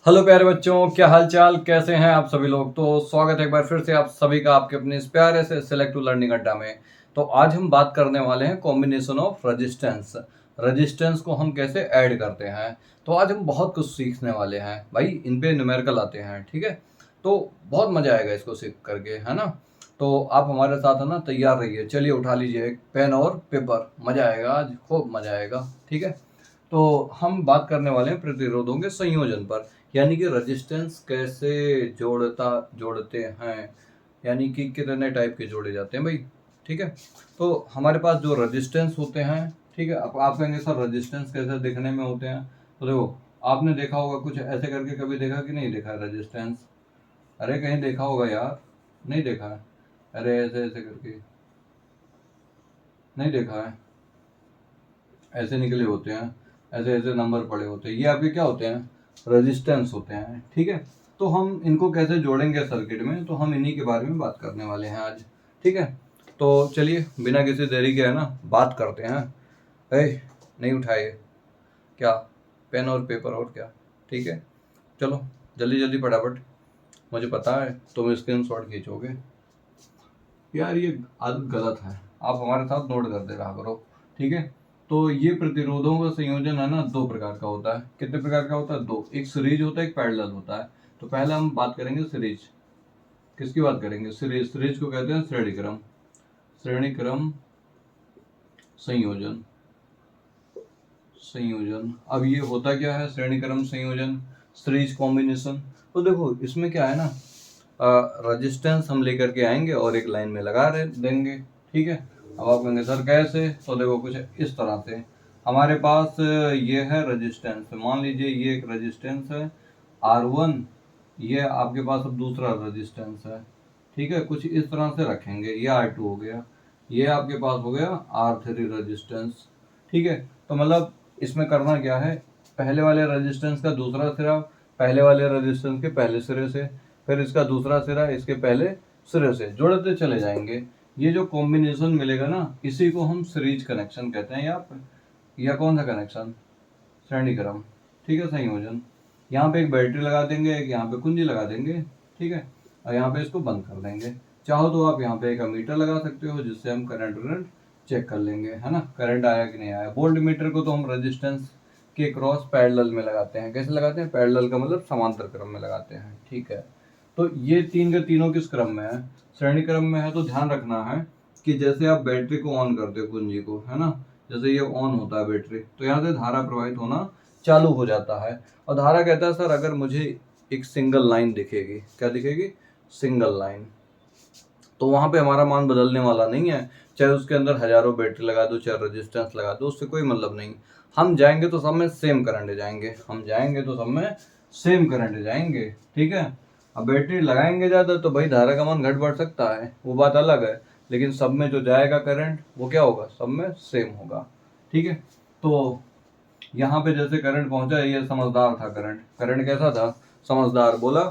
Hello प्यारे बच्चों, क्या हाल चाल, कैसे हैं आप सभी लोग। तो स्वागत है एक बार फिर से आप सभी का आपके अपने इस प्यारे से सेलेक्ट टू लर्निंग अड्डा में। तो आज हम बात करने वाले हैं कॉम्बिनेशन ऑफ रेजिस्टेंस। रेजिस्टेंस को हम कैसे ऐड करते हैं। तो आज हम बहुत कुछ सीखने वाले हैं भाई, इन पे न्यूमेरिकल आते हैं, ठीक है। तो बहुत मजा आएगा इसको सीख करके, है ना। तो आप हमारे साथ है ना, तैयार रहिए। चलिए उठा लीजिए एक पेन और पेपर, मजा आएगा आज, खूब मजा आएगा, ठीक है। तो हम बात करने वाले हैं प्रतिरोधों के संयोजन पर, यानी कि रेजिस्टेंस कैसे जोड़ते हैं, यानी कि कितने टाइप के जोड़े जाते हैं भाई, ठीक है। तो हमारे पास जो रेजिस्टेंस होते हैं, ठीक है। अब आप कहेंगे सर रेजिस्टेंस कैसे दिखने में होते हैं। तो देखो, आपने देखा होगा कुछ ऐसे करके, कभी देखा कि नहीं देखा रेजिस्टेंस। अरे कहीं देखा होगा यार, नहीं देखा है। अरे ऐसे ऐसे करके नहीं देखा है, ऐसे निकले होते हैं, ऐसे ऐसे नंबर पड़े होते हैं, ये आपके क्या होते हैं, रेजिस्टेंस होते हैं, ठीक है। तो हम इनको कैसे जोड़ेंगे सर्किट में, तो हम इन्हीं के बारे में बात करने वाले हैं आज, ठीक है। तो चलिए बिना किसी देरी के है ना बात करते हैं। नहीं उठाए क्या, पेन और पेपर और क्या, ठीक है। चलो जल्दी जल्दी फटाफट, मुझे पता है तुम स्क्रीन शॉट खींचोगे यार, ये आदत गलत है, आप हमारे साथ नोट करते रहा करो, ठीक है। तो ये प्रतिरोधों का संयोजन है ना, दो प्रकार का होता है। कितने प्रकार का होता है, दो। एक सीरीज होता है, एक पैरेलल होता है। तो पहले हम बात करेंगे सीरीज। किसकी बात करेंगे, सीरीज। सीरीज को कहते हैं श्रेणी क्रम, श्रेणी क्रम संयोजन। संयोजन, अब ये होता क्या है श्रेणी क्रम संयोजन, सीरीज कॉम्बिनेशन। तो देखो इसमें क्या है ना, रेजिस्टेंस हम लेकर के आएंगे और एक लाइन में लगा देंगे, ठीक है। अब आप कहेंगे सर कैसे, तो देखो कुछ इस तरह से। हमारे पास ये है रेजिस्टेंस, मान लीजिए ये एक रेजिस्टेंस है R1, ये आपके पास अब दूसरा रेजिस्टेंस है, ठीक है। कुछ इस तरह से रखेंगे, ये R2 हो गया, ये आपके पास हो गया R3 रेजिस्टेंस, ठीक है। तो मतलब इसमें करना क्या है, पहले वाले रेजिस्टेंस का दूसरा सिरा पहले वाले रेजिस्टेंस के पहले सिरे से, फिर इसका दूसरा सिरा इसके पहले सिरे से जोड़ते चले जाएंगे। ये जो कॉम्बिनेशन मिलेगा ना, इसी को हम सीरीज कनेक्शन कहते हैं। या कौन सा कनेक्शन, श्रेणी क्रम, ठीक है, संयोजन। यहाँ पे एक बैटरी लगा देंगे, एक यहाँ पे कुंजी लगा देंगे, ठीक है। और यहाँ पे इसको बंद कर देंगे। चाहो तो आप यहाँ पे एक मीटर लगा सकते हो, जिससे हम करंट वरंट चेक कर लेंगे, है ना, करंट आया कि नहीं आया। वोल्ट मीटर को तो हम रेजिस्टेंस के क्रॉस पैरेलल में लगाते हैं। कैसे लगाते हैं, पैरेलल का मतलब समांतर क्रम में लगाते हैं, ठीक है। तो ये तीन के तीनों किस क्रम में है, श्रेणी क्रम में है। तो ध्यान रखना है कि जैसे आप बैटरी को ऑन करते हो, कुंजी को, है ना, जैसे ये ऑन होता है बैटरी, तो यहाँ से धारा प्रवाहित होना चालू हो जाता है। और धारा कहता है सर अगर मुझे एक सिंगल लाइन दिखेगी, क्या दिखेगी, सिंगल लाइन, तो वहां पे हमारा मान बदलने वाला नहीं है। चाहे उसके अंदर हजारों बैटरी लगा दो, चाहे रेजिस्टेंस लगा दो, उससे कोई मतलब नहीं। हम जाएंगे तो सब में सेम करंट जाएंगे, हम जाएंगे तो सब में सेम करंट जाएंगे, ठीक है। अब बैटरी लगाएंगे ज्यादा तो भाई धारा का मान घट बढ़ सकता है, वो बात अलग है। लेकिन सब में जो जाएगा करंट वो क्या होगा, सब में सेम होगा, ठीक है। तो यहाँ पे जैसे करंट पहुंचा, ये समझदार था करंट। करंट कैसा था, समझदार। बोला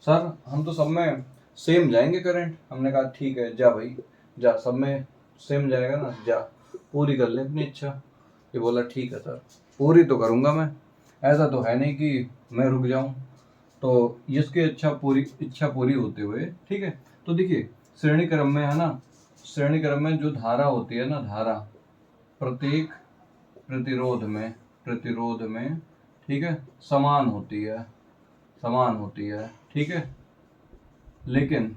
सर हम तो सब में सेम जाएंगे करंट। हमने कहा ठीक है, जा भाई जा, सब में सेम जाएगा ना, जा पूरी कर ले अपनी इच्छा। ये बोला ठीक है सर, पूरी तो करूँगा मैं, ऐसा तो है नहीं कि मैं रुक जाऊँ। तो इसकी इच्छा पूरी होते हुए, ठीक है। तो देखिए श्रेणी क्रम में है ना, श्रेणी क्रम में जो धारा होती है ना, धारा प्रत्येक प्रतिरोध में, ठीक है, समान होती है, समान होती है, ठीक है। लेकिन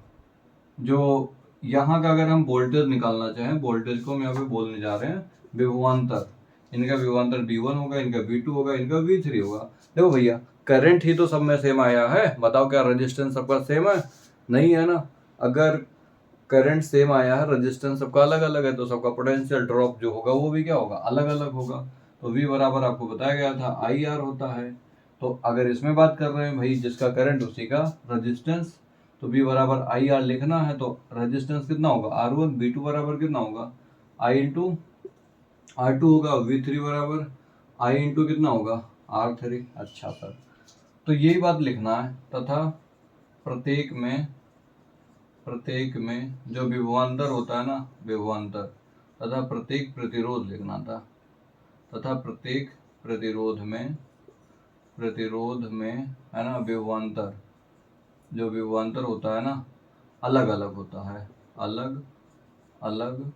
जो यहाँ का अगर हम वोल्टेज निकालना चाहें, वोल्टेज को हम यहाँ पे बोलने जा रहे हैं विभवांतर। इनका विभवांतर V1 होगा, इनका V2 होगा, इनका V3 होगा। देखो भैया करंट ही तो सब में सेम आया है, बताओ क्या रेजिस्टेंस सबका सेम है, नहीं है ना। अगर करंट सेम आया है, रेजिस्टेंस सबका अलग अलग है, तो सबका पोटेंशियल ड्रॉप जो होगा वो भी क्या होगा, अलग अलग होगा। तो V बराबर आपको बताया गया था IR होता है। तो अगर इसमें बात कर रहे हैं भाई, जिसका करंट उसी का रेजिस्टेंस, तो V बराबर IR लिखना है तो रेजिस्टेंस कितना होगा R1, V2 बराबर कितना होगा I इंटू R2 होगा, V3 बराबर I इंटू कितना होगा R3। अच्छा सर, तो यही बात लिखना है। तथा प्रत्येक में जो विभवांतर होता है ना, विभवांतर, तथा प्रत्येक प्रतिरोध लिखना था। तथा प्रत्येक प्रतिरोध में प्रतिरोध में है ना विभवांतर, जो विभवांतर होता है ना अलग अलग होता है, अलग अलग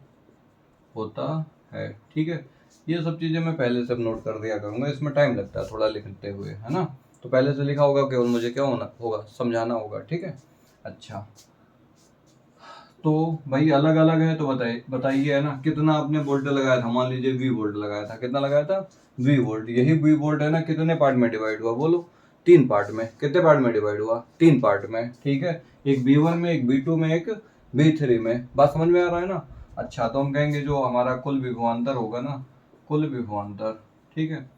होता है। ठीक है, ये सब चीज़ें मैं पहले से नोट कर दिया करूँगा, इसमें टाइम लगता है थोड़ा लिखते हुए, है ना। तो पहले से लिखा होगा, केवल मुझे क्या होना होगा, समझाना होगा। ठीक है, अच्छा तो भाई अलग अलग है, तो बताइए है ना, कितना आपने वोल्ट लगाया था। मान लीजिए V वोल्ट लगाया था, कितना लगाया था V वोल्ट। यही V वोल्ट है ना कितने पार्ट में डिवाइड हुआ, बोलो 3 पार्ट में। कितने पार्ट में डिवाइड हुआ, 3 पार्ट में। ठीक है, एक V1 में, एक V2 में, एक V3 में। बात समझ में आ रहा है ना। अच्छा, तो हम कहेंगे जो हमारा कुल विभवांतर होगा ना, कुल विभवांतर, ठीक है,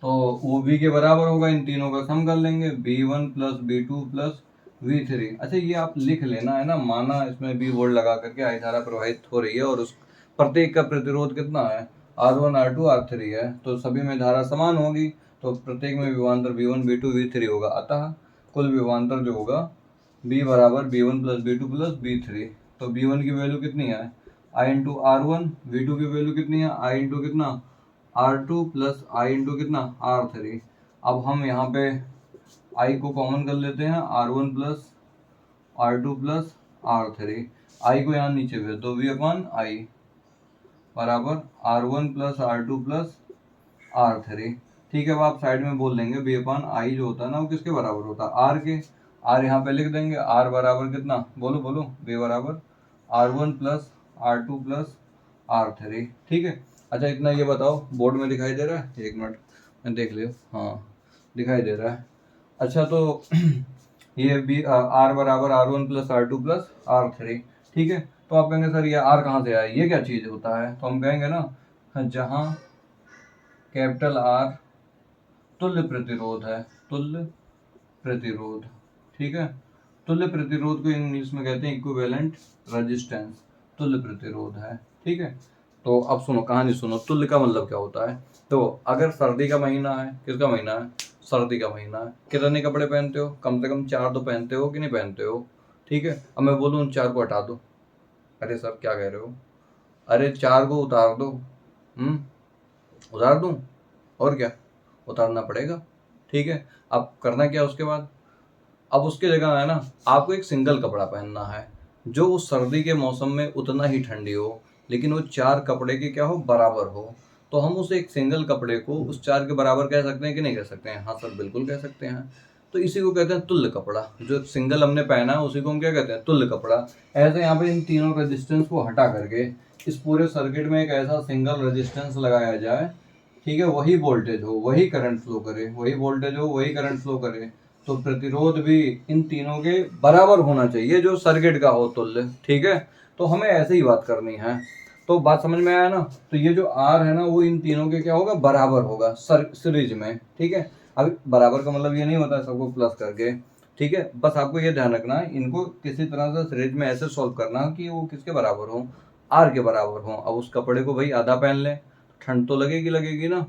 तो वो V के बराबर होगा, इन तीनों का सम कर लेंगे, V1 plus V2 plus V3। अच्छा, ये आप लिख लेना है ना, माना इसमें V वोल्ट लगा करके आई धारा प्रवाहित हो रही है और उस प्रत्येक का प्रतिरोध कितना है, R1 R2 R3 है, तो सभी में धारा समान होगी, तो प्रत्येक में विभवांतर V1 V2 V3 होगा। अतः कुल विभवांतर जो होगा V बराबर V1 plus V2 plus V3। तो V1 की वैल्यू कितनी है, I इंटू R1, V2 की वैल्यू कितनी है, I इंटू कितना R2 प्लस I इंटू कितना R3। अब हम यहाँ पे I को कॉमन कर लेते हैं, R1 plus R2 plus R3। I को यहाँ नीचे भेज दो, V अपन I बराबर R1 plus R2 plus R3। ठीक है, अब आप साइड में बोल देंगे V अपन I जो होता है ना वो किसके बराबर होता है, R के। R यहाँ पे लिख देंगे, R बराबर कितना, बोलो बोलो, V बराबर R1 plus R2 plus R3। ठीक है, अच्छा इतना ये बताओ, बोर्ड में दिखाई दे रहा है, एक मिनट मैं देख लियो, हाँ दिखाई दे रहा है। अच्छा तो ये भी R बराबर R1 plus R2 plus R3। ठीक है, तो आप कहेंगे सर ये R कहाँ से आया, ये क्या चीज़ होता है। तो हम कहेंगे ना, जहाँ कैपिटल R तुल्य प्रतिरोध है, तुल्य प्रतिरोध। ठीक है, तुल्य प्रतिरोध को इंग्लिश में कहते हैं इक्विवेलेंट रेजिस्टेंस, तुल्य प्रतिरोध है। ठीक है, तो अब सुनो, कहानी सुनो, तुल्य का मतलब क्या होता है। तो अगर सर्दी का महीना है, किसका महीना है, सर्दी का महीना है, कितने कपड़े पहनते हो, कम से कम 4 तो पहनते हो कि नहीं पहनते हो। ठीक है, अब मैं बोलूँ 4 को हटा दो, अरे सर क्या कह रहे हो, अरे 4 को उतार दो, उतार दूं, और क्या, उतारना पड़ेगा। ठीक है, अब करना क्या उसके बाद, अब उसके जगह है ना आपको एक सिंगल कपड़ा पहनना है, जो उस सर्दी के मौसम में उतना ही ठंडी हो, लेकिन वो 4 कपड़े के क्या हो, बराबर हो। तो हम उस एक सिंगल कपड़े को उस 4 के बराबर कह सकते हैं कि नहीं कह सकते हैं, हाँ सर बिल्कुल कह सकते हैं। तो इसी को कहते हैं तुल्य कपड़ा, जो सिंगल हमने पहना है उसी को हम क्या कहते हैं, तुल्य कपड़ा। ऐसे यहाँ पे इन तीनों रेजिस्टेंस को हटा करके इस पूरे सर्किट में एक ऐसा सिंगल रेजिस्टेंस लगाया जाए, ठीक है, वही वोल्टेज हो, वही करंट फ्लो करे, वही वोल्टेज हो, वही करंट फ्लो करे, तो प्रतिरोध भी इन तीनों के बराबर होना चाहिए, जो सर्किट का हो तुल्य। ठीक है, तो हमें ऐसे ही बात करनी है। तो बात समझ में आया ना। तो ये जो R है ना वो इन तीनों के क्या होगा, बराबर होगा सीरीज में। ठीक है, अब बराबर का मतलब ये नहीं होता सबको प्लस करके। ठीक है, बस आपको ये ध्यान रखना है, इनको किसी तरह से सीरीज में ऐसे सॉल्व करना कि वो किसके बराबर हो, R के बराबर हो। अब उस कपड़े को भाई आधा पहन ले, ठंड तो लगेगी लगेगी ना,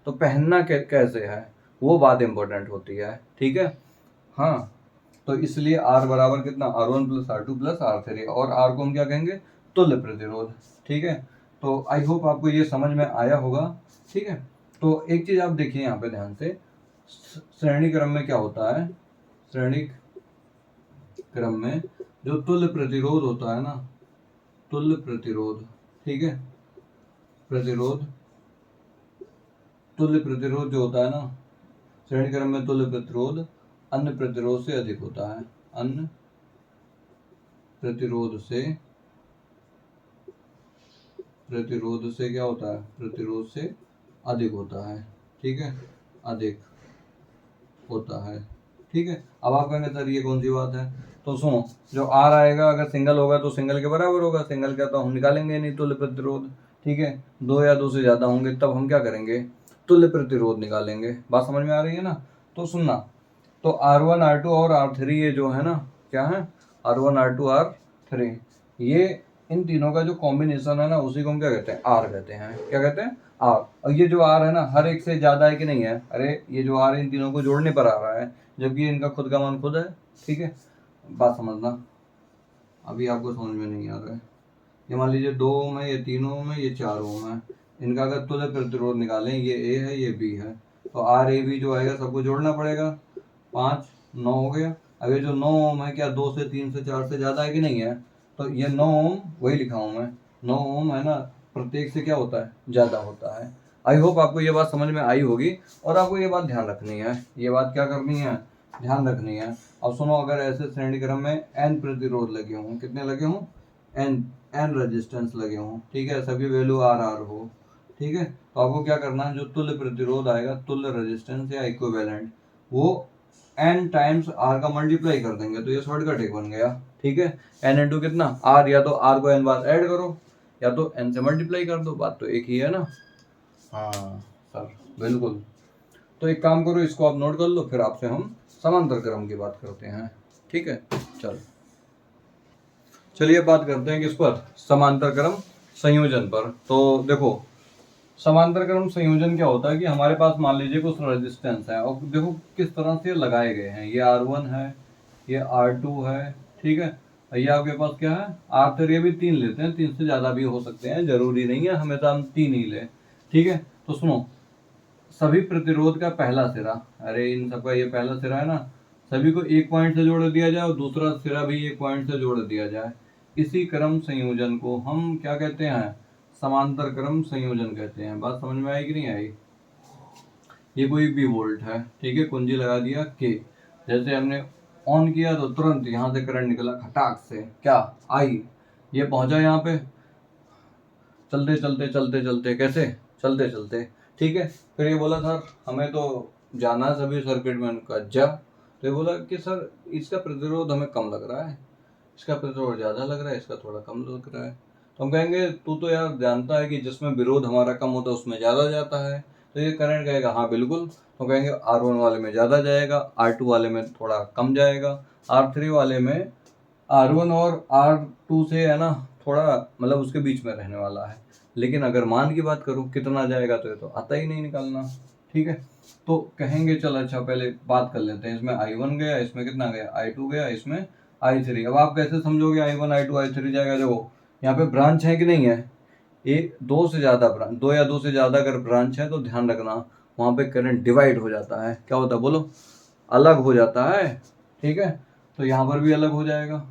तो पहनना कैसे है वो बात इंपॉर्टेंट होती है। ठीक है, हाँ, तो इसलिए R बराबर कितना, R1 plus R2 plus R3, और R को हम क्या कहेंगे, तुल्य प्रतिरोध। ठीक है, तो आई होप आपको ये समझ में आया होगा। ठीक है, तो एक चीज आप देखिए यहाँ पे ध्यान से, श्रेणी क्रम में क्या होता है, श्रेणी क्रम में जो तुल्य प्रतिरोध होता है ना, तुल्य प्रतिरोध, ठीक है, प्रतिरोध, तुल्य प्रतिरोध जो होता है ना श्रेणी क्रम में, तुल्य प्रतिरोध अन्य प्रतिरोध से अधिक होता है, अन्य प्रतिरोध से क्या होता है, प्रतिरोध से अधिक होता है। ठीक है, अधिक होता है। ठीक है, अब आप कहेंगे सर ये कौन सी बात है, तो सुनो, जो R आएगा अगर सिंगल होगा तो सिंगल के बराबर होगा, सिंगल का तो हम निकालेंगे नहीं तुल्य प्रतिरोध। ठीक है, 2 या 2 से ज़्यादा होंगे तब हम क्या करेंगे, तुल्य प्रतिरोध निकालेंगे। बात समझ में आ रही है ना। तो सुनना, तो R1 R2 और R3 ये जो है ना, क्या है, R1 R2 R3, ये इन तीनों का जो कॉम्बिनेशन है ना उसी को हम क्या कहते हैं, R कहते हैं। क्या कहते हैं, R। और ये जो R है ना हर एक से ज़्यादा है कि नहीं है, अरे ये जो R इन तीनों को जोड़ने पर आ रहा है, जबकि इनका खुद का मान खुद है। ठीक है, बात समझना, अभी आपको समझ में नहीं आ रहा है। ये मान लीजिए 2 ओम है, ये 3 ओम है, ये 4 ओम है, इनका अगर तुल्य प्रतिरोध निकालें, ये A है ये B है, तो आर ए बी जो आएगा सबको जोड़ना पड़ेगा, 5 9 हो गया। अब ये जो 9 ओम है क्या 2 से 3 से 4 से ज़्यादा है कि नहीं है, तो ये 9 ओम वही लिखा हूँ मैं, 9 ओम है ना, प्रत्येक से क्या होता है ज़्यादा होता है। आई होप आपको ये बात समझ में आई होगी और आपको ये बात ध्यान रखनी है, ये बात क्या करनी है, ध्यान रखनी है। अब सुनो, अगर ऐसे श्रेणी क्रम में n प्रतिरोध लगे हों, कितने लगे हों, n रेजिस्टेंस लगे हों, ठीक है, सभी वैल्यू आर हो, ठीक है, तो आपको क्या करना है, जो तुल्य प्रतिरोध आएगा, तुल्य रेजिस्टेंस या इक्विवेलेंट, वो n टाइम्स r का मल्टीप्लाई कर देंगे, तो ये शॉर्टकट एक बन गया, ठीक है। n इंटू कितना r, या तो r को n बार ऐड करो या तो n से मल्टीप्लाई कर दो, बात तो एक ही है ना। हाँ सर बिल्कुल। तो एक काम करो, इसको आप नोट कर लो, फिर आपसे हम समांतर क्रम की बात करते हैं, ठीक है। चलिए बात करते हैं किस पर, समांतर क्रम संयोजन पर। तो देखो समांतर क्रम संयोजन क्या होता है कि हमारे पास मान लीजिए कुछ रेजिस्टेंस है और देखो किस तरह से लगाए गए हैं, ये R1 है, ये R2 है, ठीक है, ये आपके पास क्या है R3, ये भी 3 लेते हैं, 3 से ज़्यादा भी हो सकते हैं, जरूरी नहीं है हमेशा हम 3 ही ले, ठीक है। तो सुनो, सभी प्रतिरोध का पहला सिरा, अरे इन सबका ये पहला सिरा है ना, सभी को एक पॉइंट से जोड़ दिया जाए और दूसरा सिरा भी एक पॉइंट से जोड़ दिया जाए, इसी क्रम संयोजन को हम क्या कहते हैं, समांतर क्रम संयोजन कहते हैं। बात समझ में आई कि नहीं आई। ये कोई भी वोल्ट है, ठीक है, कुंजी लगा दिया के, जैसे हमने ऑन किया तो तुरंत यहाँ से करंट निकला खटाक से, क्या आई, ये पहुंचा यहाँ पे, चलते चलते चलते चलते, कैसे चलते चलते, ठीक है। फिर ये बोला सर हमें तो जाना है सभी सर्किट में, उनका जा, तो ये बोला कि सर इसका प्रतिरोध हमें कम लग रहा है, इसका प्रतिरोध ज़्यादा लग रहा है, इसका थोड़ा कम लग रहा है। तो हम कहेंगे तू तो यार जानता है कि जिसमें विरोध हमारा कम होता है उसमें ज़्यादा जाता है, तो ये करंट कहेगा हाँ बिल्कुल, तो कहेंगे R1 वाले में ज़्यादा जाएगा, R2 वाले में थोड़ा कम जाएगा, R3 वाले में R1 और R2 से है ना थोड़ा मतलब उसके बीच में रहने वाला है। लेकिन अगर मान की बात करूँ कितना जाएगा तो ये तो आता ही नहीं निकालना, ठीक है। तो कहेंगे चल अच्छा पहले बात कर लेते हैं, इसमें I1 गया, इसमें कितना गया I2 गया, इसमें I3। अब आप कैसे समझोगे I1 I2 I3 जाएगा, देखो यहाँ पे ब्रांच है कि नहीं है, एक दो से ज़्यादा ब्रांच, दो या दो से ज़्यादा अगर ब्रांच है तो ध्यान रखना वहाँ पे करंट डिवाइड हो जाता है, क्या होता है बोलो, अलग हो जाता है, ठीक है। तो यहाँ पर भी अलग हो जाएगा,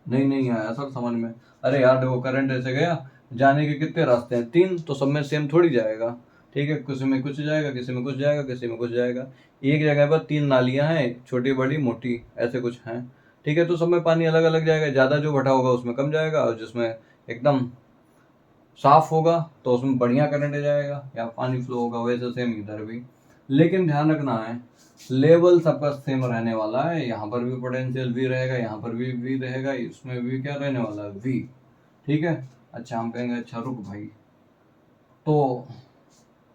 नहीं आया सर समझ में, अरे यार देखो करंट ऐसे गया, जाने के कितने रास्ते हैं, 3, तो सब में सेम थोड़ी जाएगा, ठीक है, किसी में कुछ जाएगा, किसी में कुछ जाएगा, किसी में कुछ जाएगा। एक जगह पर 3 नालियां हैं, छोटी बड़ी मोटी ऐसे कुछ हैं, ठीक है, तो सब में पानी अलग अलग जाएगा, ज़्यादा जो भटा होगा उसमें कम जाएगा और जिसमें एकदम साफ होगा तो उसमें बढ़िया करंट जाएगा या पानी फ्लो होगा, वैसे सेम इधर भी। लेकिन ध्यान रखना है लेवल सबका सेम रहने वाला है, यहाँ पर भी पोटेंशियल V रहेगा, यहाँ पर भी V रहेगा, इसमें भी क्या रहने वाला है V, ठीक है। अच्छा हम कहेंगे अच्छा रुक भाई, तो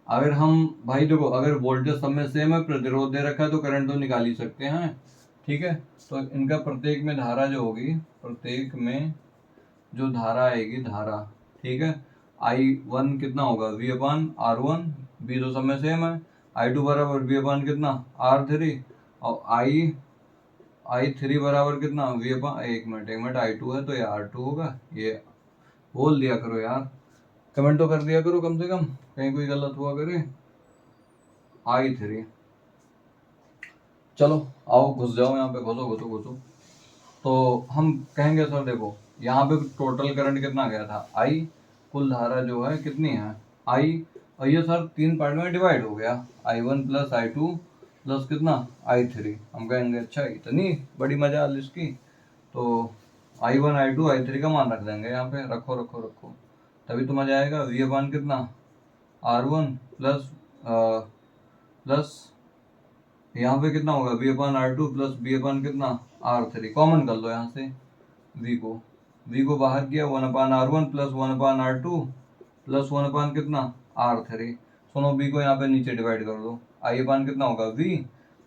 अगर हम भाई देखो अगर वोल्टेज सब में सेम है, प्रतिरोध दे रखा है, तो करंट तो निकाल ही सकते हैं, ठीक है। तो इनका प्रत्येक में धारा जो होगी, प्रत्येक में जो धारा आएगी धारा, ठीक है, I1 कितना होगा V/R1, V तो सब में सेम है, I2 बराबर V/ कितना R3 और I3 बराबर कितना एक मिनट I2 है तो ये R2 होगा, ये बोल दिया करो यार, कमेंट तो कर दिया करो कम से कम, कहीं कोई गलत हुआ करे। I3, चलो आओ घुस जाओ यहाँ पे, घुसो। तो हम कहेंगे सर देखो यहाँ पे टोटल करंट कितना गया था I, कुल धारा जो है कितनी है I, और ये सर 3 पार्ट में डिवाइड हो गया, I1 प्लस I2 प्लस कितना I3। हम कहेंगे अच्छा इतनी बड़ी मजाल इसकी, तो I1 I2 I3 का मान रख देंगे यहाँ पे, रखो तभी तो मजा आएगा। V/, कितना R1 प्लस यहाँ पे कितना होगा V/R2 प्लस V/ कितना R3, कॉमन कर लो यहाँ से, V को बाहर किया, 1/R1 प्लस 1/R2 प्लस 1/ कितना R3। सुनो B को यहाँ पे नीचे डिवाइड कर दो, I/ कितना होगा V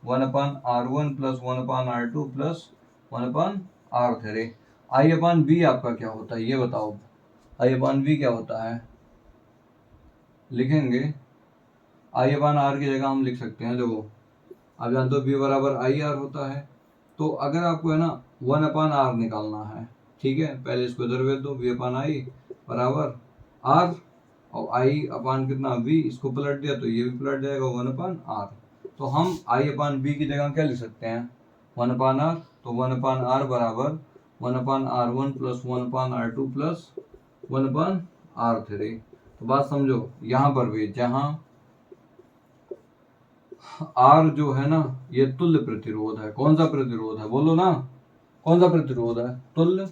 1/R1 plus 1/R2 plus 1/R3। I/B आपका क्या होता है ये बताओ, I/B क्या होता है, लिखेंगे I/R की जगह हम लिख सकते हैं, देखो आप जानते हो B बराबर IR होता है, तो अगर आपको है ना 1/R निकालना है, ठीक है, पहले इसको इधर भेज दो, V/I बराबर R और आई अपान कितना v, इसको पलट दिया तो ये भी पलट जाएगा 1/r। तो हम आई अपान v की जगह क्या लिख सकते हैं 1/r। तो 1/r बराबर 1/r1 plus 1/r2 plus 1/r3। तो बात समझो, यहाँ पर भी जहाँ R जो है ना ये तुल्य प्रतिरोध है। कौन सा प्रतिरोध है बोलो ना, कौन सा प्रतिरोध है? तुल्य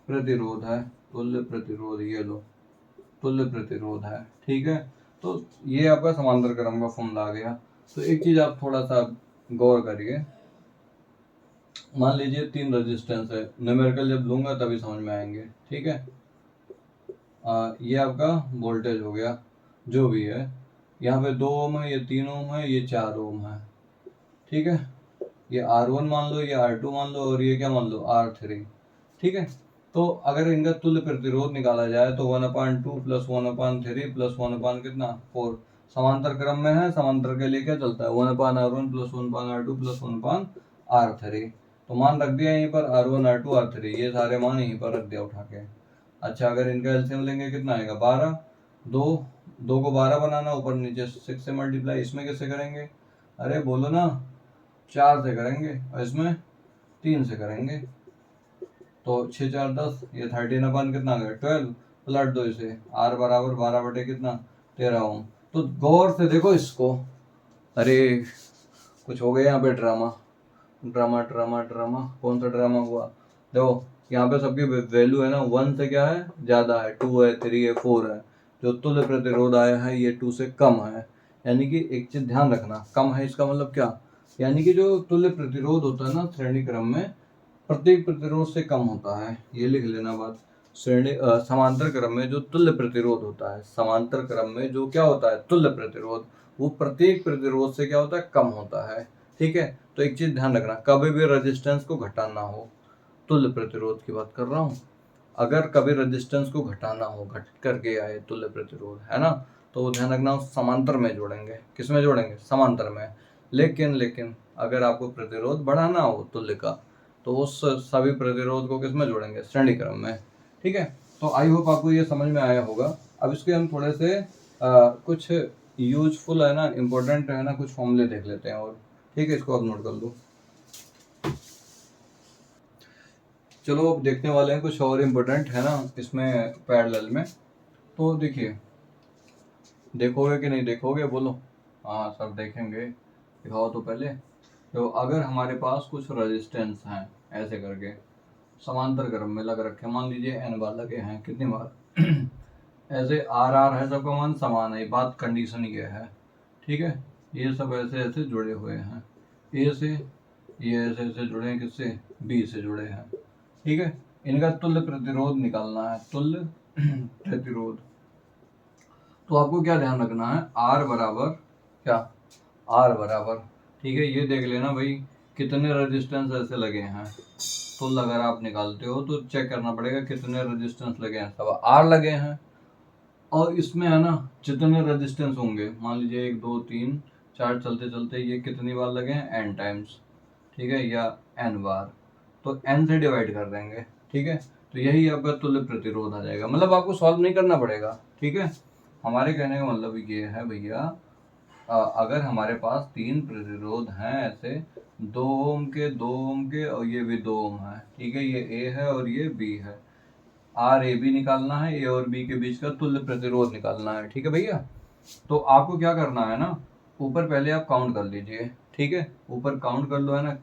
प्रतिरोध है। तुल्य प्रतिरोध, ये लो तुल्य प्रतिरोध है, ठीक है। तो ये आपका समांतर क्रम का फॉर्मूला आ गया। तो एक चीज आप थोड़ा सा गौर करिए, मान लीजिए 3 रेजिस्टेंस है, न्यूमेरिकल जब लूंगा तभी समझ में आएंगे, ठीक है। ये आपका वोल्टेज हो गया जो भी है, यहाँ पे 2 ओम है, ये 3 ओम है, ये 4 ओम है, ठीक है। ये R1 मान लो, ये R2 मान लो, और ये क्या मान लो R3, ठीक है। तो अगर इनका तुल्य प्रतिरोध निकाला जाए तो 1/2 प्लस 1/3 प्लस 1 कितना 4 समांतर क्रम में है। समांतर के लिए क्या चलता है 1/R1 plus 1/R2 plus 1/R3। तो मान रख दिया यहीं पर R1 R2 R3, ये सारे मान यहीं पर रख दिया उठा के। अच्छा, अगर इनका एलसीएम लेंगे कितना आएगा 12। दो को 12 बनाना, ऊपर नीचे 6 से मल्टीप्लाई। इसमें कैसे करेंगे? अरे बोलो ना, 4 से करेंगे, और इसमें 3 से करेंगे। तो 6 4 10, ये 13/, कितना आ गया 12। पलट दो इसे, R बराबर 12 बटे कितना 13 ओम। तो गौर से देखो इसको। अरे कुछ हो गया यहाँ पे, ड्रामा ड्रामा ड्रामा ड्रामा। कौन सा ड्रामा हुआ? देखो यहाँ पे सबकी वैल्यू है ना 1 से क्या है ज्यादा है, 2 है, 3 है, 4 है। जो तुल्य प्रतिरोध आया है ये 2 से कम है। यानी कि एक चीज ध्यान रखना, कम है इसका मतलब क्या, यानी कि जो तुल्य प्रतिरोध होता है ना श्रेणी क्रम में, प्रत्येक प्रतिरोध से कम होता है। ये लिख लेना बात। श्रेणी समांतर क्रम में जो तुल्य प्रतिरोध होता है, समांतर क्रम में जो क्या होता है तुल्य प्रतिरोध, वो प्रत्येक प्रतिरोध से क्या होता है कम होता है, ठीक है। तो एक चीज ध्यान रखना, कभी भी रेजिस्टेंस को घटाना हो, तुल्य प्रतिरोध की बात कर रहा हूँ, अगर कभी रेजिस्टेंस को घटाना हो, घट करके आए तुल्य प्रतिरोध, है ना, तो ध्यान रखना समांतर में जोड़ेंगे। किस में जोड़ेंगे? समांतर में। लेकिन अगर आपको प्रतिरोध बढ़ाना हो तुल्य का, तो उस सभी प्रतिरोध को किस में जोड़ेंगे? श्रेणी क्रम में, ठीक है। तो आई होप आपको ये समझ में आया होगा। अब इसके हम थोड़े से कुछ यूजफुल है ना, इम्पोर्टेंट है ना, कुछ फॉर्मूले देख लेते हैं और, ठीक है, इसको आप नोट कर लो। चलो अब देखने वाले हैं कुछ और इम्पोर्टेंट है ना इसमें पैरेलल में। तो देखिए, देखोगे कि नहीं देखोगे बोलो? हाँ सब देखेंगे, दिखाओ तो पहले। तो अगर हमारे पास कुछ रेजिस्टेंस हैं ऐसे करके समांतर क्रम में लग रखे, मान लीजिए n बार लगे हैं, कितनी बार ऐसे R है, सबका मान समान है, बात कंडीशन ये है, ठीक है। ये सब ऐसे ऐसे जुड़े हुए हैं A से, ये ऐसे ऐसे जुड़े हैं किससे? B से जुड़े हैं, ठीक है। इनका तुल्य प्रतिरोध निकालना है, तुल्य प्रतिरोध। तो आपको क्या ध्यान रखना है, R बराबर क्या, R बराबर, ठीक है, ये देख लेना भाई कितने रेजिस्टेंस ऐसे लगे हैं। तो अगर आप निकालते हो तो चेक करना पड़ेगा कितने रेजिस्टेंस लगे हैं, सब R लगे हैं। और इसमें है ना जितने रेजिस्टेंस होंगे, मान लीजिए 1 2 3 4 चलते चलते ये कितनी बार लगे हैं n टाइम्स, ठीक है, या n बार। तो n से डिवाइड कर देंगे, ठीक है। तो यही आपका तुल्य प्रतिरोध आ जाएगा। मतलब आपको सॉल्व नहीं करना पड़ेगा, ठीक है। हमारे कहने का मतलब ये है भैया, अगर हमारे पास 3 प्रतिरोध हैं ऐसे, 2 ओम के, 2 ओम के, और ये भी 2 ओम है, ठीक है, ये A है और ये B है। आर ए बी निकालना है, ए और बी के बीच का तुल्य प्रतिरोध निकालना है, ठीक है भैया। तो आपको क्या करना है ना, ऊपर पहले आप काउंट कर लीजिए, ठीक है, ऊपर काउंट कर लो, है ना,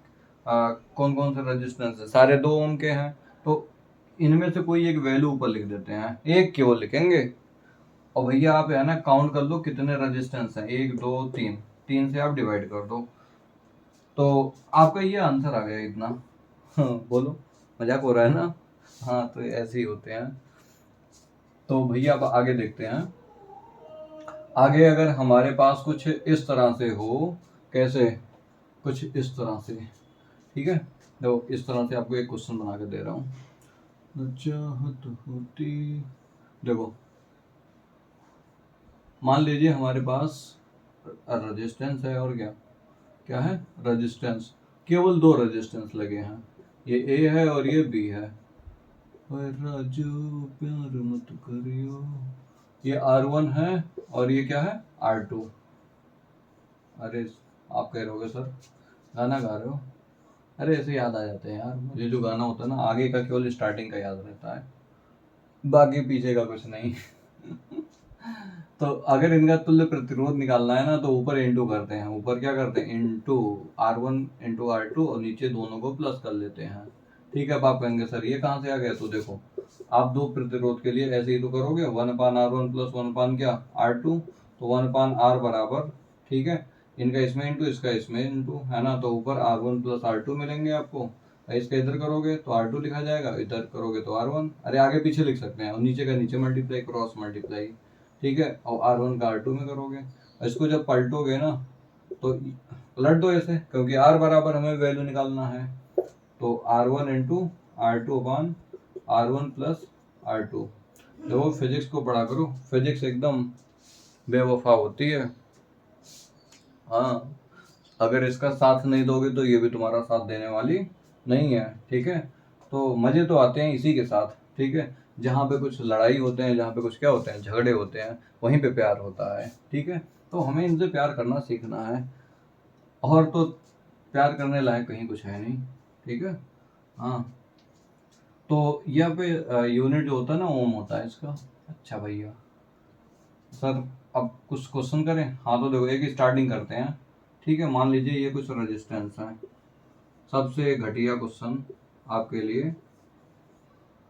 कौन कौन से रेजिस्टेंस है, सारे 2 ओम के हैं। तो इनमें से कोई एक वैल्यू ऊपर लिख देते हैं, एक केवल लिखेंगे, और भैया आप है ना काउंट कर लो कितने रेजिस्टेंस हैं, 1 2 3, 3 से आप डिवाइड कर दो, तो आपका ये आंसर आ गया इतना। बोलो मजाक हो रहा है ना? हाँ तो ऐसे ही होते हैं। तो भैया अब आगे देखते हैं। आगे अगर हमारे पास कुछ इस तरह से हो, कैसे, कुछ इस तरह से, ठीक है। देखो इस तरह से आपको एक क्वेश्चन बना के दे रहा हूँ। चाहत होती, देखो मान लीजिए हमारे पास रेजिस्टेंस है, और क्या क्या है, रेजिस्टेंस, केवल 2 रेजिस्टेंस लगे हैं, ये ए है और ये बी है। राजू प्यार मत करियो, ये R1 है और ये क्या है R2। अरे आप कह रहे हो सर गाना गा रहे हो? अरे ऐसे याद आ जाते हैं यार, मुझे जो गाना होता है ना आगे का केवल स्टार्टिंग का याद रहता है, बाकी पीछे का कुछ नहीं। तो अगर इनका तुल्य प्रतिरोध निकालना है ना तो ऊपर इंटू करते हैं, ऊपर क्या करते हैं इंटू R1 इंटू R2 और नीचे दोनों को प्लस कर लेते हैं। ठीक है, अब आप कहेंगे सर ये कहाँ से आ गया, तो देखो आप दो प्रतिरोध के लिए ऐसे ही तो करोगे, 1/R1 प्लस 1 क्या R2, तो 1/R बराबर, ठीक है, इनका इसमें इंटू इसका इसमें इंटू, है ना, तो ऊपर R1 प्लस R2 मिलेंगे आपको, इसका इधर करोगे तो R2 लिखा जाएगा, इधर करोगे तो R1, अरे आगे पीछे लिख सकते हैं, और नीचे का नीचे मल्टीप्लाई, क्रॉस मल्टीप्लाई, ठीक है, और R1 का R2 में करोगे, इसको जब पलटोगे ना तो पलट दो ऐसे, क्योंकि R बराबर हमें वैल्यू निकालना है, तो R1 इंटू R2 अपान R1 प्लस R2। देखो फिजिक्स को पढ़ा करो, फिजिक्स एकदम बेवफा होती है। हाँ, अगर इसका साथ नहीं दोगे तो ये भी तुम्हारा साथ देने वाली नहीं है, ठीक है। तो मजे तो आते हैं इसी के साथ, ठीक है, जहाँ पे कुछ लड़ाई होते हैं, जहाँ पे कुछ क्या होते हैं झगड़े होते हैं, वहीं पे प्यार होता है, ठीक है। तो हमें इनसे प्यार करना सीखना है, और तो प्यार करने लायक कहीं कुछ है नहीं, ठीक है। हाँ, तो यहाँ पे यूनिट जो होता है ना ओम होता है इसका। अच्छा भैया सर अब कुछ क्वेश्चन करें, हाँ तो देखो एक स्टार्टिंग करते हैं, ठीक है। मान लीजिए ये कुछ रेजिस्टेंस है, सबसे घटिया क्वेश्चन आपके लिए,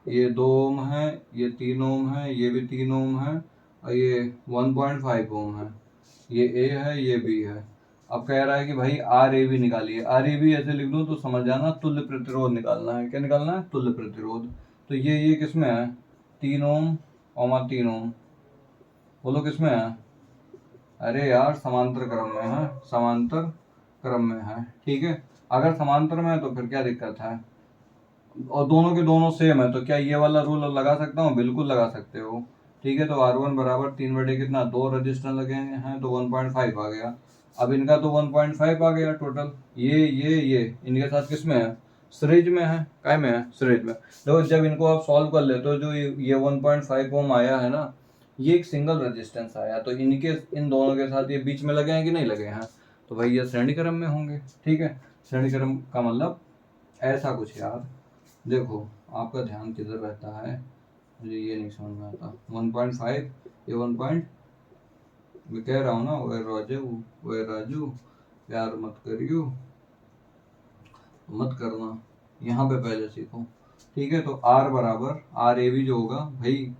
ये 2 ओम है, ये 3 ओम है, ये भी 3 ओम है, और ये 1.5 ओम है, ये ए है ये बी है। अब कह रहा है कि भाई आर ए बी निकालिए, आर ए बी ऐसे लिख दो तो समझ जाना तुल्य प्रतिरोध निकालना है। क्या निकालना है? तुल्य प्रतिरोध। तो ये किस में है? 3 ओम और 3 ओम, बोलो किस में है? अरे यार समांतर क्रम में है, समांतर क्रम में है, ठीक है। अगर समांतर में है तो फिर क्या दिक्कत है, और दोनों के दोनों सेम है, तो क्या ये वाला रूल लगा सकता हूँ? बिल्कुल लगा सकते हो, ठीक है। तो R1 बराबर 3 कितना, 2 रजिस्टर लगे हैं तो 1.5 आ गया। अब इनका तो 1.5 आ गया टोटल, ये इनके साथ किस में है? सीरीज में है। काय में है? सीरीज में। देखो जब इनको आप सॉल्व कर लेते हो, जो ये 1.5 ओम आया है ना, ये एक सिंगल रेजिस्टेंस आया, तो इनके इन दोनों के साथ ये बीच में लगे हैं कि नहीं लगे हैं? तो भाई ये श्रेणी क्रम में होंगे, ठीक है। श्रेणी क्रम का मतलब ऐसा कुछ यार। देखो आपका ध्यान किधर रहता है, मुझे ये नहीं समझ में आता। 1.5 ये 1 पॉइंट, मैं कह रहा हूँ ना, वे राजू प्यार मत करियो, मत करना, यहाँ पे पहले सीखो, ठीक है। तो R बराबर आर ए बी जो होगा भाई,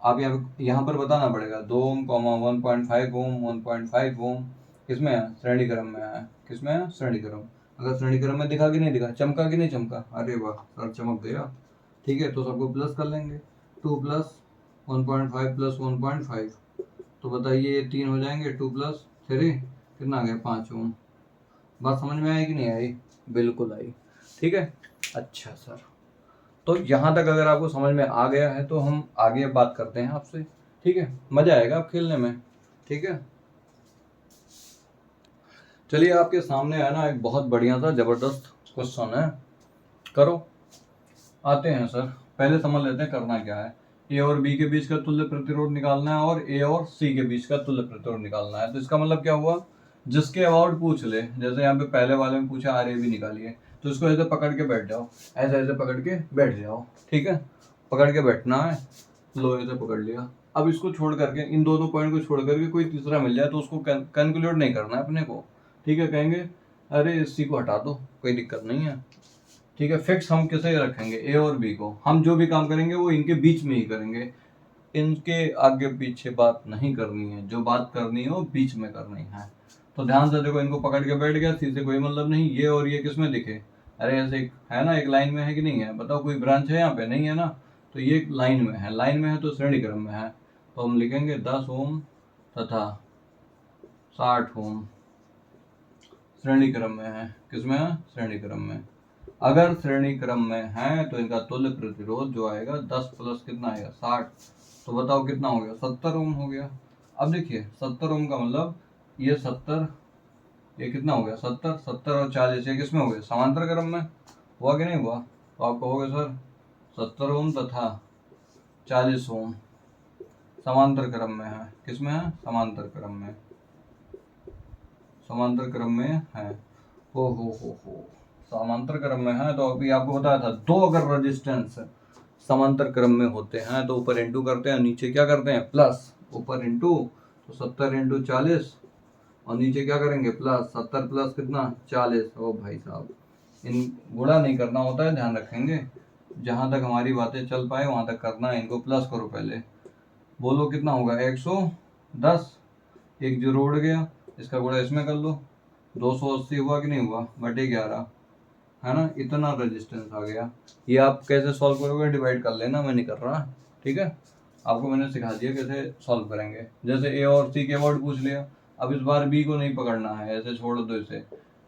आप यहाँ पर बताना पड़ेगा 2 ओम 1.5 ओम 1.5 ओम किसमें है? श्रेणी क्रम में है। किसमें है? श्रेणी क्रम। अगर श्रेणी क्रम में दिखा कि नहीं दिखा, चमका कि नहीं चमका, अरे वाह सर चमक गया, ठीक है। तो सबको प्लस कर लेंगे, 2 प्लस 1.5 प्लस 1.5, तो बताइए ये 3 हो जाएंगे, 2 प्लस 3 कितना आ गया? 5 ओम। बात समझ में आई कि नहीं आई? बिल्कुल आई, ठीक है। अच्छा सर, तो यहाँ तक अगर आपको समझ में आ गया है तो हम आगे बात करते हैं आपसे, ठीक है। मजा आएगा आप खेलने में, ठीक है। चलिए आपके सामने है ना एक बहुत बढ़िया सा जबरदस्त क्वेश्चन है, करो। आते हैं सर, पहले समझ लेते हैं करना क्या है। ए और बी के बीच का तुल्य प्रतिरोध निकालना है, और ए और सी के बीच का तुल्य प्रतिरोध निकालना है। तो इसका मतलब क्या हुआ, जिसके अबाउट पूछ ले, जैसे यहाँ पे पहले वाले में पूछा आर ए बी निकालिए, तो इसको ऐसे पकड़ के बैठ जाओ, ऐसे ऐसे पकड़ के बैठ जाओ, ठीक है। पकड़ के बैठना है, लो ऐसे पकड़ लिया। अब इसको छोड़ करके, इन दोनों पॉइंट को छोड़ करके कोई तीसरा मिल जाए तो उसको कैलकुलेट नहीं करना है अपने को, ठीक है। कहेंगे अरे इसी को हटा दो, कोई दिक्कत नहीं है, ठीक है। फिक्स हम किसे रखेंगे? ए और बी को। हम जो भी काम करेंगे वो इनके बीच में ही करेंगे, इनके आगे पीछे बात नहीं करनी है, जो बात करनी है वो बीच में करनी है। तो ध्यान से देखो, इनको पकड़ के बैठ गया, सी से कोई मतलब नहीं, ये और ये किसमें दिखे? अरे ऐसे है ना, एक लाइन में है कि नहीं है? बताओ कोई ब्रांच है यहाँ पे? नहीं है ना, तो ये एक लाइन में है, लाइन में है तो श्रेणी क्रम में है। तो हम लिखेंगे 10 ओम तथा 60 ओम श्रेणी क्रम में है। किसमें है? श्रेणी क्रम में। अगर श्रेणी क्रम में है तो इनका तुल्य प्रतिरोध जो आएगा 10 प्लस कितना आएगा? 60। तो बताओ कितना हो गया? 70 ओम हो गया। अब देखिए 70 ओम का मतलब ये 70, ये कितना हो गया? 70, 70 और 40 ये किसमें हो गया? समांतर क्रम में। हुआ कि नहीं हुआ? तो आप कहोगे सर 70 ओम तथा 40 ओम समांतर क्रम में है। किसमें है? समांतर क्रम में, समांतर क्रम में है। हो समांतर क्रम में है। तो अभी आपको बताया था, दो अगर रेजिस्टेंस समांतर क्रम में होते हैं तो ऊपर इंटू करते हैं, नीचे क्या करते हैं? प्लस। ऊपर इंटू तो 70 इंटू 40 और नीचे क्या करेंगे? प्लस। 70 प्लस कितना? 40। ओ भाई साहब, इन गुणा नहीं करना होता है, ध्यान रखेंगे। जहां तक हमारी बातें चल पाए वहां तक करना है। इनको प्लस करो पहले। बोलो कितना होगा? 110। एक जीरो उड़ गया, इसका गुणा इसमें कर लो। 280 हुआ कि नहीं हुआ? बटे 11, है ना? इतना रेजिस्टेंस आ गया। ये आप कैसे सॉल्व करोगे? डिवाइड कर लेना, मैं नहीं कर रहा, ठीक है? आपको मैंने सिखा दिया कैसे सॉल्व करेंगे। जैसे ए और सी के वर्ड पूछ लिया, अब इस बार बी को नहीं पकड़ना है, ऐसे छोड़ दो इसे।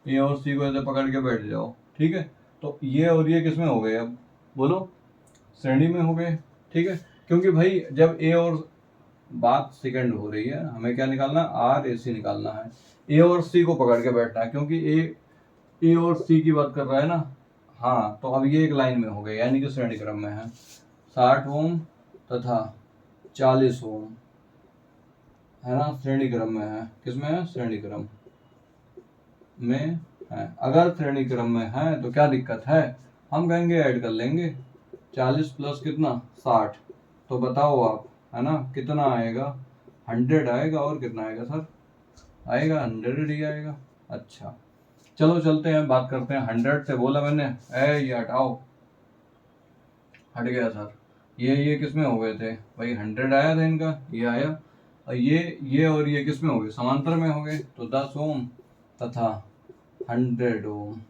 ए और सी को ऐसे पकड़ के बैठ जाओ, ठीक है? तो ये और ये किसमें हो गए? अब बोलो, श्रेणी में हो गए, ठीक है? क्योंकि भाई जब ए और, बात सेकंड हो रही है, हमें क्या निकालना? आर ए सी निकालना है। ए और सी को पकड़ के बैठना है, क्योंकि ए और सी की बात कर रहा है ना। हाँ, तो अब ये एक लाइन में हो गए, यानी कि श्रेणी क्रम में है। 60 ओम तथा 40 ओम, है ना? श्रेणी क्रम में है। किसमें है? श्रेणी क्रम में है। अगर श्रेणी क्रम में है तो क्या दिक्कत है? हम कहेंगे ऐड कर लेंगे। 40 प्लस कितना? 60। तो बताओ आप, है ना, कितना आएगा? 100 आएगा। और कितना आएगा सर? आएगा 100 ही आएगा। अच्छा, चलो चलते हैं, बात करते हैं 100 से। बोला मैंने ये हटाओ, हट गया सर। ये किसमें हो गए थे भाई? 100 आया था इनका, ये आया। और ये और ये किसमें हो गए? समांतर में हो गए। तो 10 ओम तथा 100 ओम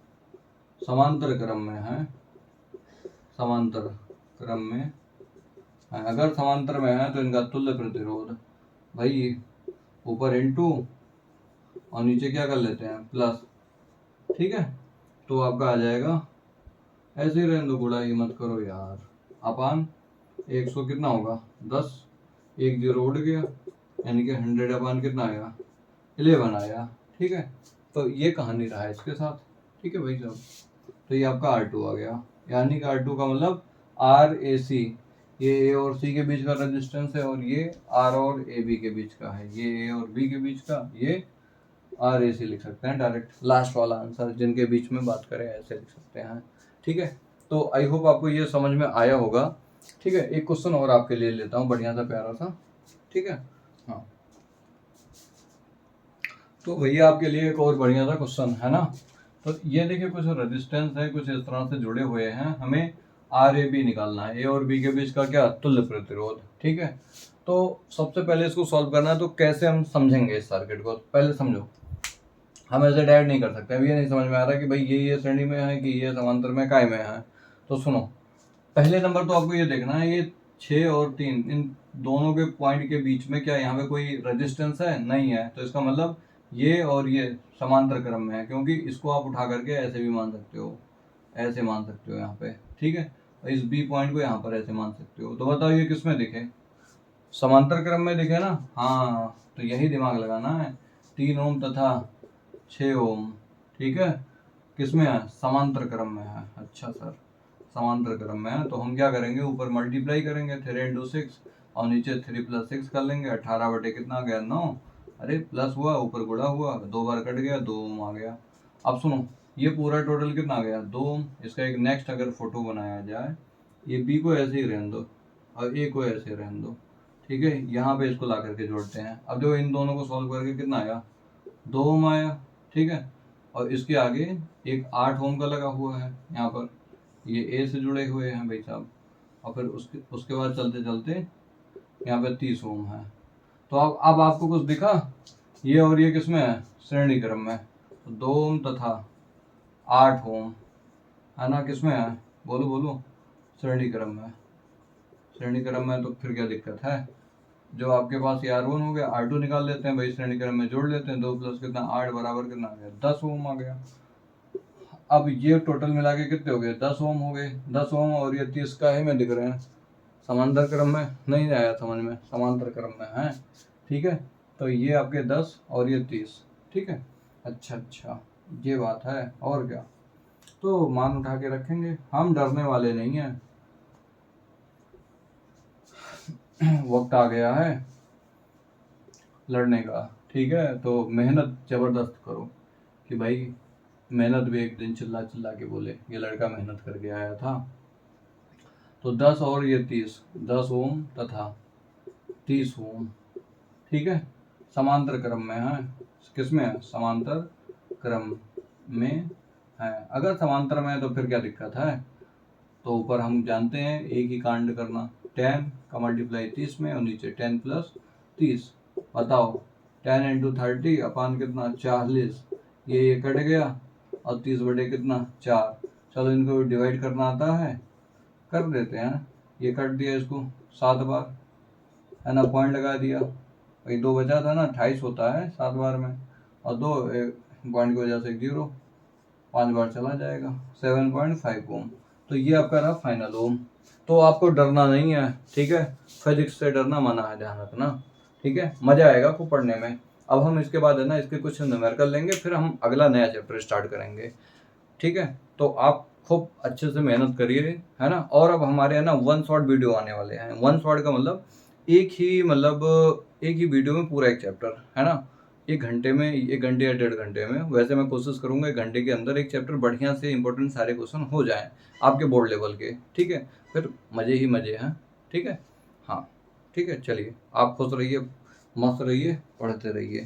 समांतर क्रम में है। समांतर क्रम में है। अगर समांतर में है तो इनका तुल्य प्रतिरोध भाई ऊपर इंटू और नीचे क्या कर लेते हैं? प्लस, ठीक है? तो आपका आ जाएगा, ऐसे ही रहने दो, गुणा ही मत करो यार। अपान 100 कितना होगा? 10। एक जीरो उड़ गया, यानी कि 100 अपान कितना आया? 11 आया, ठीक है? तो ये कहानी रहा है इसके साथ, ठीक है भाई साहब? तो ये आपका R2 आ गया, यानी कि R2 का मतलब RAC, ये ए और सी के बीच का रेजिस्टेंस है, और ये आर और ए बी के बीच का है। ये ए और बी के बीच का, ये RAC लिख सकते हैं डायरेक्ट। लास्ट वाला आंसर जिनके बीच में बात करें ऐसे लिख सकते हैं, ठीक है? तो आई होप आपको ये समझ में आया होगा, ठीक है? एक क्वेश्चन और आपके लिए लेता हूँ, बढ़िया सा प्यारा सा, ठीक है? हाँ, तो भैया आपके लिए एक और बढ़िया सा क्वेश्चन है ना। तो ये देखिए, कुछ रेजिस्टेंस है, कुछ इस तरह से जुड़े हुए हैं, हमें RAB निकालना है। ए और बी के बीच का क्या? तुल्य प्रतिरोध, ठीक है? तो सबसे पहले इसको सॉल्व करना है, तो कैसे हम समझेंगे इस सर्किट को? पहले समझो, हम ऐसे डायरेक्ट नहीं कर सकते। अब ये नहीं समझ में आ रहा कि भाई ये श्रेणी में है कि ये समांतर में काय में है। तो सुनो, पहले नंबर तो आपको ये देखना है, ये 6 और 3 इन दोनों के पॉइंट के बीच में क्या यहाँ पे कोई रेजिस्टेंस है? नहीं है। तो इसका मतलब ये और ये समांतर क्रम में है, क्योंकि इसको आप उठा करके ऐसे भी मान सकते हो, ऐसे मान सकते हो यहाँ पे, ठीक है? और इस बी पॉइंट को यहाँ पर ऐसे मान सकते हो। तो बताओ ये किस में दिखे? समांतर क्रम में दिखे ना? हाँ, तो यही दिमाग लगाना है। 3 ओम तथा 6 ओम, ठीक है? किसमें है? समांतर क्रम में है। अच्छा सर, समांतर क्रम में है, तो हम क्या करेंगे? ऊपर मल्टीप्लाई करेंगे 3 इंटू 6 और नीचे 3 प्लस 6 कर लेंगे। 18 बटे कितना आ गया? 9। अरे प्लस हुआ, ऊपर गुणा हुआ, 2 बार कट गया, 2 ओम आ गया। अब सुनो, ये पूरा टोटल कितना आ गया? 2 ओम। इसका एक नेक्स्ट अगर फोटो बनाया जाए, ये बी को ऐसे ही रहने दो और ए को ऐसे रहने दो, ठीक है? यहाँ पे इसको ला करके जोड़ते हैं। अब जो इन दोनों को सॉल्व करके कितना आया? 2 ओम आया, ठीक है? और इसके आगे एक 8 ओम का लगा हुआ है यहाँ पर, ये ए से जुड़े हुए हैं भाई साहब। और फिर उसके बाद चलते चलते यहाँ पे 30 ओम है। तो अब आपको कुछ दिखा? ये और ये किसमें है? श्रेणी क्रम में। तो 2 ओम तथा 8 ओम, है ना? किसमें है? बोलो बोलो, श्रेणी क्रम में। श्रेणी क्रम में, तो फिर क्या दिक्कत है? जो आपके पास ये R1 हो गया, R2 निकाल लेते हैं भाई, श्रेणी क्रम में जोड़ लेते हैं। 2 प्लस कितना? 8 बराबर कितना आ गया? 10 ओम आ गया। अब ये टोटल मिला के कितने हो गए? 10 ओम हो गए। 10 ओम और ये 30 का ही में दिख रहे हैं। समांतर क्रम में नहीं आया समझ में? समांतर क्रम में है, ठीक है? तो ये आपके 10 और ये 30, ठीक है? अच्छा, ये बात है। और क्या? तो मान उठा के रखेंगे, हम डरने वाले नहीं हैं। वक्त आ गया है लड़ने का, ठीक है। तो मेहनत ज़बरदस्त करो कि भाई मेहनत भी एक दिन चिल्ला चिल्ला के बोले ये लड़का मेहनत करके आया था। तो 10 और ये 30, 10 ओम तथा 30 ओम, ठीक है। समांतर क्रम में है, किस में है, समांतर क्रम में है। अगर समांतर में है तो फिर क्या दिक्कत है, तो ऊपर हम जानते हैं एक ही कांड करना, 10 का मल्टीप्लाई 30 में और नीचे 10 प्लस 30। बताओ 10 इंटू 30 अपान कितना 40, ये कट गया और 30 बटे कितना 4। चलो इनको डिवाइड करना आता है, कर देते हैं। ये कट दिया इसको 7 बार, है ना, पॉइंट लगा दिया, वही 2 बचा था ना, 28 होता है 7 बार में, और 2 पॉइंट की वजह से 0, 5 बार चला जाएगा, 7.5 ओम। तो ये आपका रहा फाइनल ओम। तो आपको डरना नहीं है, ठीक है, फिजिक्स से डरना मना है, ध्यान रखना, ठीक है। मजा आएगा आपको पढ़ने में। अब हम इसके बाद है ना इसके कुछ न्यूमेरिकल लेंगे, फिर हम अगला नया चैप्टर स्टार्ट करेंगे, ठीक है। तो आप खूब अच्छे से मेहनत करिए, है ना। और अब हमारे है ना 1 शॉट वीडियो आने वाले हैं। 1 शॉट का मतलब एक ही वीडियो में पूरा एक चैप्टर, है ना, 1 घंटे में, 1 घंटे या 1.5 घंटे में। वैसे मैं कोशिश करूंगा 1 घंटे के अंदर एक चैप्टर बढ़िया से इंपॉर्टेंट सारे क्वेश्चन हो जाएं आपके बोर्ड लेवल के, ठीक है। फिर मज़े ही मज़े हैं, ठीक है। हाँ ठीक है, चलिए आप खुश रहिए, मस्त रहिए, पढ़ते रहिए।